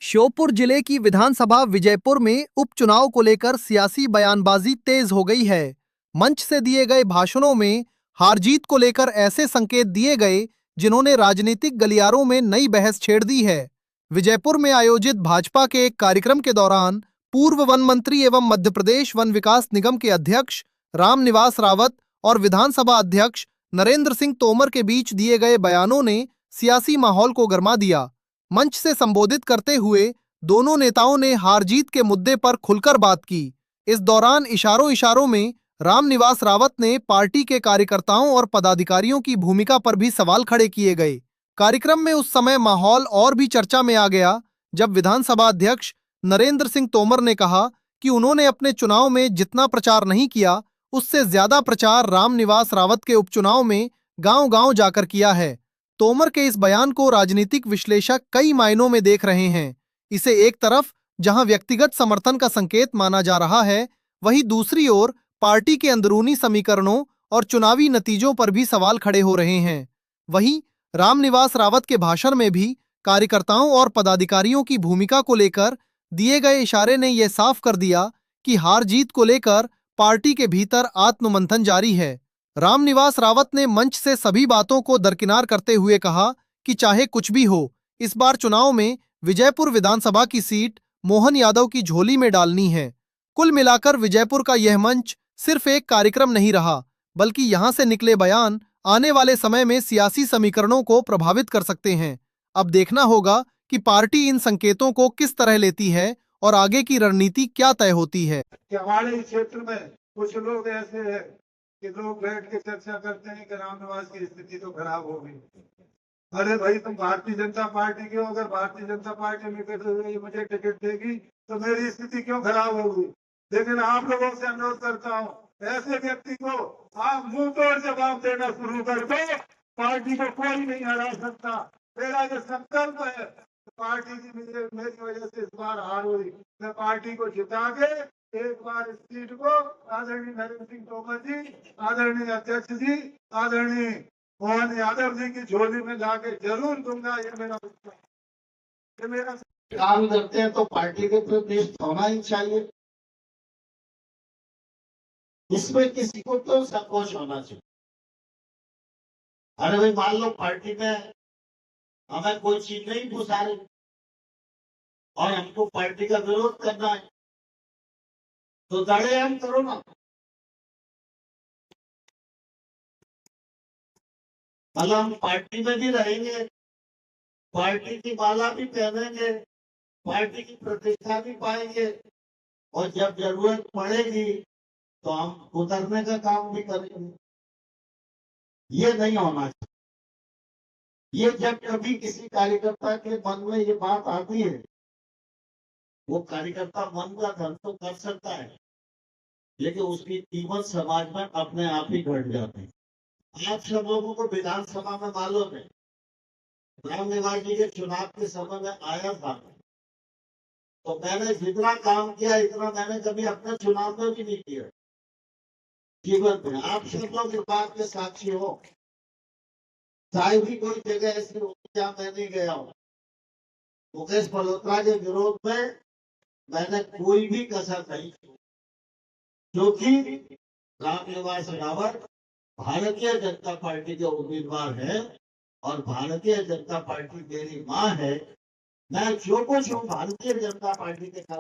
श्योपुर जिले की विधानसभा विजयपुर में उपचुनाव को लेकर सियासी बयानबाजी तेज हो गई है। मंच से दिए गए भाषणों में हार जीत को लेकर ऐसे संकेत दिए गए जिन्होंने राजनीतिक गलियारों में नई बहस छेड़ दी है। विजयपुर में आयोजित भाजपा के एक कार्यक्रम के दौरान पूर्व वन मंत्री एवं मध्य प्रदेश वन विकास निगम के अध्यक्ष रामनिवास रावत और विधानसभा अध्यक्ष नरेंद्र सिंह तोमर के बीच दिए गए बयानों ने सियासी माहौल को गर्मा दिया। मंच से संबोधित करते हुए दोनों नेताओं ने हार जीत के मुद्दे पर खुलकर बात की। इस दौरान इशारों इशारों में रामनिवास रावत ने पार्टी के कार्यकर्ताओं और पदाधिकारियों की भूमिका पर भी सवाल खड़े किए गए। कार्यक्रम में उस समय माहौल और भी चर्चा में आ गया जब विधानसभा अध्यक्ष नरेंद्र सिंह तोमर ने कहा कि उन्होंने अपने चुनाव में जितना प्रचार नहीं किया उससे ज्यादा प्रचार रामनिवास रावत के उपचुनाव में गांव-गांव जाकर किया है। तोमर के इस बयान को राजनीतिक विश्लेषक कई मायनों में देख रहे हैं। इसे एक तरफ जहां व्यक्तिगत समर्थन का संकेत माना जा रहा है, वहीं दूसरी ओर पार्टी के अंदरूनी समीकरणों और चुनावी नतीजों पर भी सवाल खड़े हो रहे हैं। वहीं रामनिवास रावत के भाषण में भी कार्यकर्ताओं और पदाधिकारियों की भूमिका को लेकर दिए गए इशारे ने यह साफ कर दिया कि हार जीत को लेकर पार्टी के भीतर आत्ममंथन जारी है। रामनिवास रावत ने मंच से सभी बातों को दरकिनार करते हुए कहा कि चाहे कुछ भी हो, इस बार चुनाव में विजयपुर विधानसभा की सीट मोहन यादव की झोली में डालनी है। कुल मिलाकर विजयपुर का यह मंच सिर्फ एक कार्यक्रम नहीं रहा, बल्कि यहां से निकले बयान आने वाले समय में सियासी समीकरणों को प्रभावित कर सकते हैं। अब देखना होगा कि पार्टी इन संकेतों को किस तरह लेती है और आगे की रणनीति क्या तय होती है। हमारे क्षेत्र में कुछ लोग ऐसे हैं कि लोग बैठ के चर्चा करते हैं कि रामनिवास की स्थिति तो खराब हो गई। अरे भाई, तुम भारतीय जनता पार्टी के हो, अगर भारतीय जनता पार्टी में मुझे टिकट देगी तो मेरी स्थिति क्यों खराब होगी। लेकिन आप लोगों से अनुरोध करता हूँ, ऐसे व्यक्ति को आप मुंह तोड़ जवाब देना शुरू कर दो। पार्टी को कोई नहीं हरा सकता। मेरा जो संकल्प है, पार्टी की मेरी वजह से इस बार हार हुई, मैं पार्टी को जिता के एक बार इस सीट को आदरणीय नरेंद्र सिंह तोमर जी, आदरणीय अध्यक्ष जी, आदरणीय मोहन यादव जी की झोली में लाके जरूर दूंगा। ये मेरा काम करते हैं तो पार्टी के प्रति होना ही चाहिए। इसमें किसी को तो संकोच होना चाहिए। अरे भाई, मान लो पार्टी में हमें कोई चीज नहीं घुसा रही और हमको पार्टी का विरोध करना है तो दड़े हम करो ना। मतलब हम पार्टी में भी रहेंगे, पार्टी की माला भी पहनेंगे, पार्टी की प्रतिष्ठा भी पाएंगे और जब जरूरत पड़ेगी तो हम उतरने का काम भी करेंगे। ये नहीं होना चाहिए। ये जब कभी किसी कार्यकर्ता के मन में ये बात आती है, वो कार्यकर्ता मन का धन तो कर सकता है, लेकिन उसकी कीमत समाज में अपने आप ही घट जाती है। आप सब लोगों को विधानसभा में मालूम है, रामनिवास जी के चुनाव के समय में आया था तो मैंने जितना काम किया इतना मैंने कभी अपने चुनाव में भी नहीं किया जीवन में। आप सब लोग इस बात के साक्षी हो। चाहे भी कोई जगह ऐसी हो जहाँ मैं नहीं गया हूँ, मुकेश मल्होत्रा के विरोध में मैंने कोई भी कसर नहीं की, क्योंकि रामनिवास रावत भारतीय जनता पार्टी के उम्मीदवार है और भारतीय जनता पार्टी मेरी मां है। मैं जो कुछ हूँ भारतीय जनता पार्टी के साथ